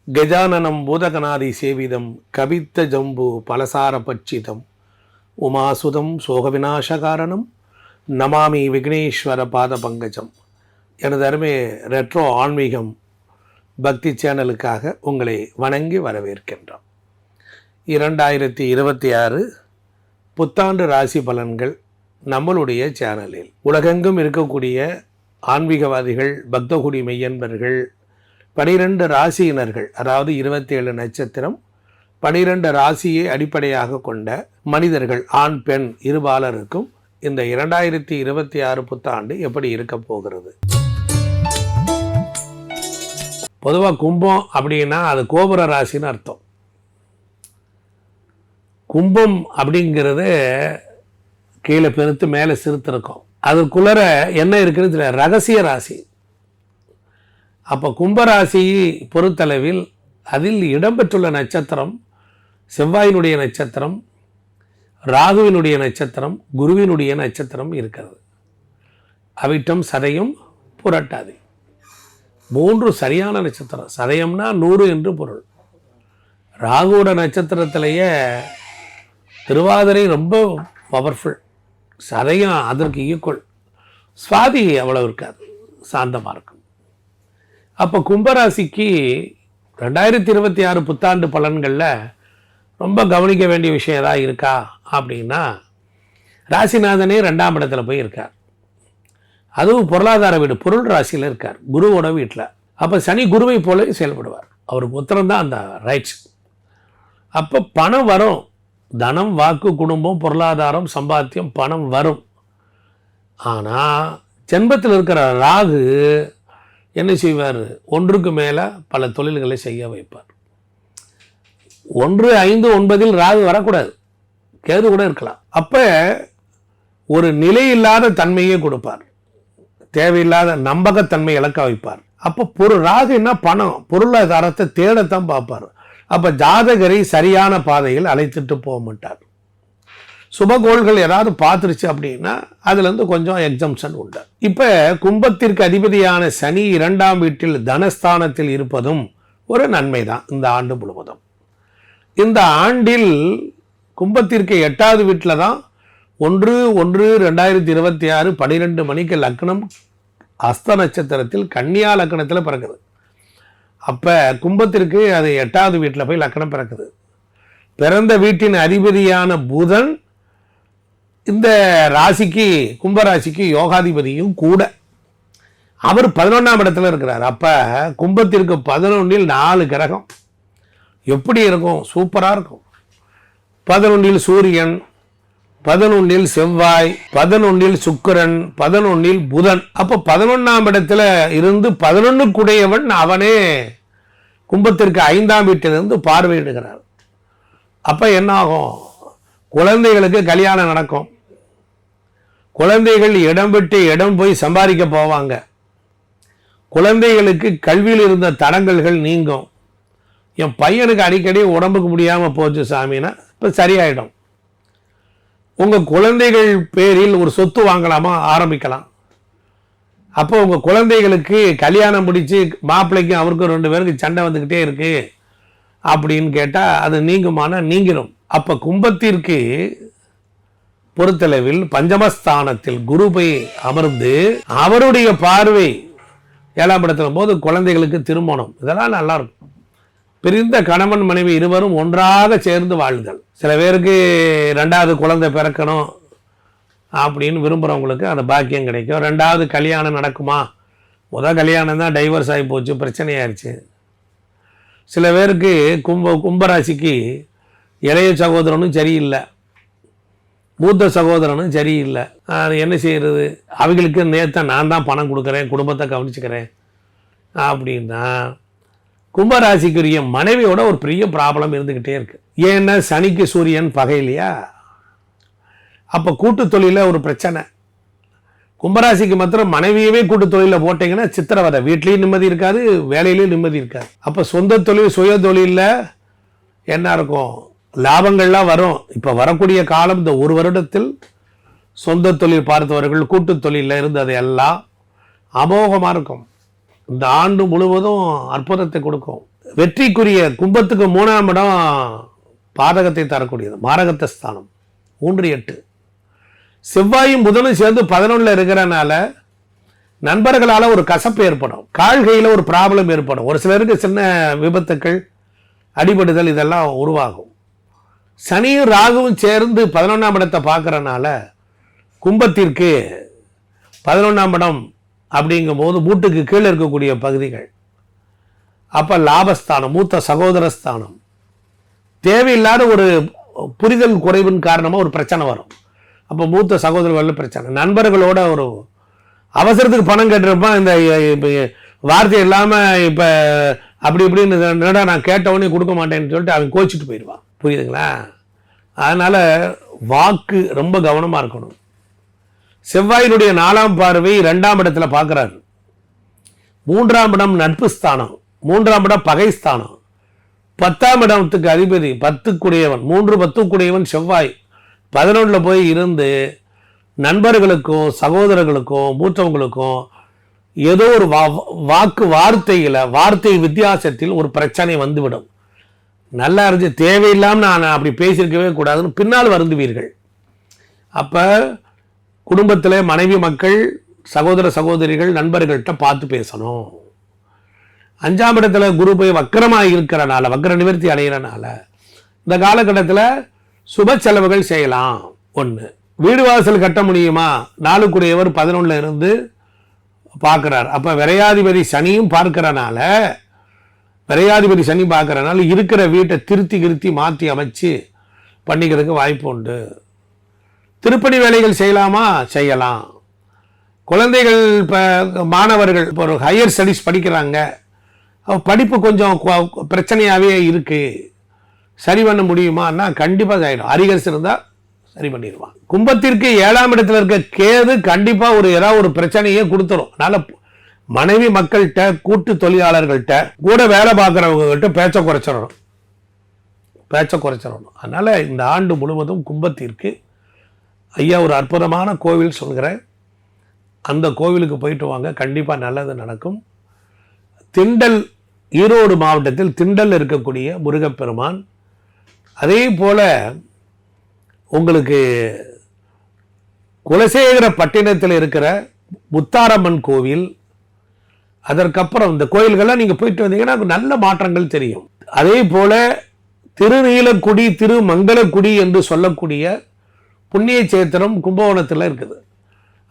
கஜானனம் பூதகணாதி சேவிதம் கவித்த ஜம்பு பலசார பட்சிதம் உமாசுதம் சோகவிநாசகாரணம் நமாமி விக்னேஸ்வர பாத பங்கஜம். எனது அருமை ரெட்ரோ ஆன்மீகம் பக்தி சேனலுக்காக உங்களை வணங்கி வரவேற்கின்றோம். 2026 புத்தாண்டு ராசி பலன்கள் நம்மளுடைய சேனலில் உலகெங்கும் இருக்கக்கூடிய ஆன்மீகவாதிகள், பக்தகுடி மெய்யன்பர்கள், 12 ராசியினர்கள், அதாவது 27 நட்சத்திரம், 12 ராசியை அடிப்படையாக கொண்ட மனிதர்கள், ஆண் பெண் இருபாலருக்கும் இந்த 2026 புத்தாண்டு எப்படி இருக்க போகிறது. பொதுவாக கும்பம் அப்படின்னா அது கோபுர ராசின்னு அர்த்தம். கும்பம் அப்படிங்கிறது கீழே பெருத்து மேலே சிறுத்திருக்கும். அதுக்குள்ளர என்ன இருக்குன்னு ரகசிய ராசி. அப்போ கும்பராசியை பொறுத்தளவில் அதில் இடம்பெற்றுள்ள நட்சத்திரம் செவ்வாயினுடைய நட்சத்திரம், ராகுவினுடைய நட்சத்திரம், குருவினுடைய நட்சத்திரம் இருக்கிறது. அவிட்டம், சதயம், புரட்டாதி 3 சரியான நட்சத்திரம். சதயம்னா 100 என்று பொருள். ராகுவோட நட்சத்திரத்திலேயே திருவாதிரை ரொம்ப பவர்ஃபுல், சதயம் அதற்கு ஈக்குவல், சுவாதி அவ்வளவு இருக்காது, சாந்தமாக இருக்கும். அப்போ கும்பராசிக்கு 2026 புத்தாண்டு பலன்களில் ரொம்ப கவனிக்க வேண்டிய விஷயம் ஏதாவது இருக்கா அப்படின்னா, ராசிநாதனே 2ஆம் இடத்துல போய் இருக்கார். அதுவும் பொருளாதார வீடு, பொருள் ராசியில் இருக்கார், குருவோட வீட்டில். அப்போ சனி குருவை போல செயல்படுவார். அவருக்கு உத்தரம் தான் அந்த ரைட்ஸ். அப்போ பணம் வரும், தனம், வாக்கு, குடும்பம், பொருளாதாரம், சம்பாத்தியம், பணம் வரும். ஆனால் ஜென்மத்தில் இருக்கிற ராகு என்ன செய்வார்? ஒன்றுக்கு மேலே பல தொழில்களை செய்ய வைப்பார். 1, 5, 9 ராகு வரக்கூடாது, கேது கூட இருக்கலாம். அப்போ ஒரு நிலையில்லாத தன்மையே கொடுப்பார், தேவையில்லாத நம்பகத்தன்மை இழக்க வைப்பார். அப்போ ராகு என்ன, பணம், பொருளாதாரத்தை தேடத்தான் பார்ப்பார். அப்போ ஜாதகரை சரியான பாதையில் அழைத்துட்டு போக மாட்டார். சுபகோள்கள் ஏதாவது பார்த்துருச்சு அப்படின்னா அதுலேருந்து கொஞ்சம் எக்ஸம்ஷன் உண்டு. இப்போ கும்பத்திற்கு அதிபதியான சனி 2ஆம் வீட்டில் தனஸ்தானத்தில் இருப்பதும் ஒரு நன்மை தான் இந்த ஆண்டு முழுவதும். இந்த ஆண்டில் கும்பத்திற்கு 8வது வீட்டில் தான் 1/1/2026 12 மணிக்கு லக்னம் அஸ்த நட்சத்திரத்தில் கன்னியா லக்னத்தில் பிறக்குது. அப்போ கும்பத்திற்கு அது 8வது வீட்டில் போய் லக்னம் பிறக்குது. பிறந்த வீட்டின் அதிபதியான புதன் இந்த ராசிக்கு, கும்பராசிக்கு யோகாதிபதியும் கூட. அவர் 11ஆம் இடத்துல இருக்கிறார். அப்போ கும்பத்திற்கு 11இல் 4 கிரகம் எப்படி இருக்கும்? சூப்பராக இருக்கும். 11இல் சூரியன், 11இல் செவ்வாய், 11இல் சுக்கிரன், 11இல் புதன். அப்போ 11ஆம் இடத்துல இருந்து 11க்குடையவன் அவனே கும்பத்திற்கு 5ஆம் வீட்டிலிருந்து பார்வையிடுகிறார். அப்போ என்ன ஆகும்? குழந்தைகளுக்கு கல்யாணம் நடக்கும், குழந்தைகள் இடம் விட்டு இடம் போய் சம்பாதிக்க போவாங்க, குழந்தைகளுக்கு கல்வியில் இருந்த தடங்கல்கள் நீங்கும். என் பையனுக்கு அடிக்கடி உடம்புக்கு முடியாமல் போச்சு சாமின்னா இப்போ சரியாயிடும். உங்கள் குழந்தைகள் பேரில் ஒரு சொத்து வாங்கலாமா, ஆரம்பிக்கலாம். அப்போ உங்கள் குழந்தைகளுக்கு கல்யாணம் முடித்து மாப்பிள்ளைக்கும் அவருக்கும் 2 பேருக்கு சண்டை வந்துக்கிட்டே இருக்கு அப்படின்னு கேட்டால் அது நீங்குமானா நீங்கிடும். அப்போ கும்பத்திற்கு பொறுத்தளவில் பஞ்சமஸ்தானத்தில் குரு போய் அமர்ந்து அவருடைய பார்வை 7ஆம் இடத்துல போது குழந்தைகளுக்கு திருமணம், இதெல்லாம் நல்லா இருக்கும். பிரிந்த கணவன் மனைவி இருவரும் ஒன்றாக சேர்ந்து வாழ்தல். சில பேருக்கு 2வது குழந்தை பிறக்கணும் அப்படின்னு விரும்புகிறவங்களுக்கு அந்த பாக்கியம் கிடைக்கும். 2வது கல்யாணம் நடக்குமா? முதல் கல்யாணம் தான் டைவர்ஸ் ஆகி போச்சு, பிரச்சனையாயிருச்சு. சில பேருக்கு கும்பராசிக்கு இளைய சகோதரனும் சரியில்லை, மூத்த சகோதரனும் சரியில்லை. அது என்ன செய்கிறது? அவங்களுக்கு நேற்று நான் தான் பணம் கொடுக்குறேன், குடும்பத்தை கவனிச்சுக்கிறேன் அப்படின்னா கும்பராசிக்குரிய மனைவியோட ஒரு பெரிய ப்ராப்ளம் இருந்துக்கிட்டே இருக்குது. ஏன்னா சனிக்கு சூரியன் பகை இல்லையா? அப்போ கூட்டு தொழிலில் ஒரு பிரச்சனை. கும்பராசிக்கு மாத்திரம் மனைவியவே கூட்டு தொழிலில் போட்டிங்கன்னா சித்திரவதை, வீட்லேயும் நிம்மதி இருக்காது, வேலையிலையும் நிம்மதி இருக்காது. அப்போ சொந்த தொழில், சுய தொழிலில் என்ன இருக்கும்? லாபங்கள்லாம் வரும். இப்போ வரக்கூடிய காலம் இந்த 1 வருடத்தில் சொந்த தொழில் பார்த்தவர்கள், கூட்டு தொழிலில் இருந்தது எல்லாம் அமோகமாக இருக்கும். இந்த ஆண்டு முழுவதும் அற்புதத்தை கொடுக்கும். வெற்றிக்குரிய கும்பத்துக்கு 3ஆம் இடம் பாதகத்தை தரக்கூடியது, மாரகத்த ஸ்தானம் 3-8. செவ்வாயும் புதனும் சேர்ந்து 11 இருக்கிறனால நண்பர்களால் ஒரு கசப்பு ஏற்படும், கால்கையில் ஒரு ப்ராப்ளம் ஏற்படும், ஒரு சிலருக்கு சின்ன விபத்துக்கள், அடிபடுதல் இதெல்லாம் உருவாகும். சனியும் ராகுவும் சேர்ந்து 11ஆம் இடத்தை பார்க்கறனால கும்பத்திற்கு 11ஆம் இடம் அப்படிங்கும் போது மூட்டுக்கு கீழே இருக்கக்கூடிய பகுதிகள், அப்போ லாபஸ்தானம், மூத்த சகோதரஸ்தானம், தேவையில்லாத ஒரு புரிதல் குறைவின் காரணமாக ஒரு பிரச்சனை வரும். அப்போ மூத்த சகோதரர்கள் பிரச்சனை, நண்பர்களோட ஒரு அவசரத்துக்கு பணம் கேட்டிருப்பான், இந்த வார்த்தை இல்லாமல் இப்போ அப்படி இப்படின்னு என்னடா நான் கேட்டவொடனே கொடுக்க மாட்டேன்னு சொல்லிட்டு அவன் கோச்சிட்டு போயிடுவான். புரியுதுங்களா? அதனால் வாக்கு ரொம்ப கவனமாக இருக்கணும். செவ்வாயினுடைய 4ஆம் பார்வை 2ஆம் இடத்துல பார்க்குறாரு. 3ஆம் இடம் நட்பு ஸ்தானம், 3ஆம் இடம் பகை ஸ்தானம், 10ஆம் இடத்துக்கு அதிபதி 10க்குடையவன், 3-10க்குடையவன் செவ்வாய் 11 போய் இருந்து நண்பர்களுக்கும் சகோதரர்களுக்கும் மூத்தவங்களுக்கும் ஏதோ ஒரு வார்த்தை வித்தியாசத்தில் ஒரு பிரச்சனை வந்துவிடும். நல்லா இருந்துச்சு, தேவையில்லாமல் நான் அப்படி பேசியிருக்கவே கூடாதுன்னு பின்னால் வருந்துவீர்கள். அப்போ குடும்பத்தில் மனைவி மக்கள் சகோதர சகோதரிகள் நண்பர்கள்ட்ட பார்த்து பேசணும். 5ஆம் இடத்துல குரு போய் வக்கரமாக இருக்கிறனால, வக்கர நிவர்த்தி அடைகிறனால இந்த காலகட்டத்தில் சுப செலவுகள் செய்யலாம். 1, வீடு வாசல் கட்ட முடியுமா, 4க்குடையவர் 11 இருந்து பார்க்குறார். அப்போ விரையாதிபதி சனியும் பார்க்கிறனால இருக்கிற வீட்டை திருத்தி மாற்றி அமைச்சு பண்ணிக்கிறதுக்கு வாய்ப்பு உண்டு. திருப்பணி வேலைகள் செய்யலாமா, செய்யலாம். குழந்தைகள் இப்போ மாணவர்கள் இப்போ ஒரு ஹையர் ஸ்டடீஸ் படிக்கிறாங்க, படிப்பு கொஞ்சம் பிரச்சனையாகவே இருக்குது, சரி பண்ண முடியுமான்னா கண்டிப்பாக ஆகிடும். அரிகர்ஸ் இருந்தால் சரி பண்ணிடுவான். கும்பத்திற்கு 7ஆம் இடத்துல இருக்க கேது கண்டிப்பாக ஏதாவது ஒரு பிரச்சனையே கொடுத்துரும். அதனால் மனைவி மக்கள்கிட்ட, கூட்டு தொழிலாளர்கள்ட்ட, கூட வேலை பார்க்குறவங்ககிட்ட பேச்சை குறைச்சிடணும். அதனால் இந்த ஆண்டு முழுவதும் கும்பத்திற்கு ஐயா ஒரு அற்புதமான கோவில் சொல்கிறேன், அந்த கோவிலுக்கு போயிட்டு வாங்க, கண்டிப்பாக நல்லது நடக்கும். திண்டல், ஈரோடு மாவட்டத்தில் திண்டல் இருக்கக்கூடிய முருகப்பெருமான், அதே போல் உங்களுக்கு குலசேகர பட்டினத்தில் இருக்கிற முத்தாரம்மன் கோவில், அதற்கப்புறம் இந்த கோயில்கள்லாம் நீங்கள் போயிட்டு வந்தீங்கன்னா நல்ல மாற்றங்கள் தெரியும். அதே போல் திருநீலக்குடி, திருமங்கலக்குடி என்று சொல்லக்கூடிய புண்ணிய சேத்திரம் கும்பகோணத்தில் இருக்குது.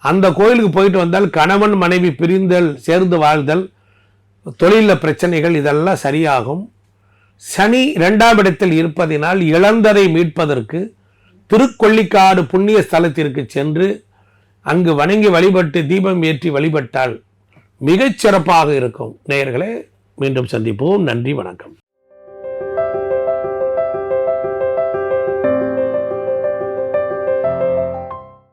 அந்த கோயிலுக்கு போயிட்டு வந்தால் கணவன் மனைவி பிரிந்தல், சேர்ந்து வாழ்தல், தொழிலில் பிரச்சனைகள் இதெல்லாம் சரியாகும். சனி 2ஆம் இடத்தில் இருப்பதினால் இழந்ததை மீட்பதற்கு திருக்கொள்ளிக்காடு புண்ணிய ஸ்தலத்திற்கு சென்று அங்கு வணங்கி வழிபட்டு தீபம் ஏற்றி வழிபட்டால் மிகச் சிறப்பாக இருக்கும். நேயர்களே, மீண்டும் சந்திப்போம். நன்றி, வணக்கம்.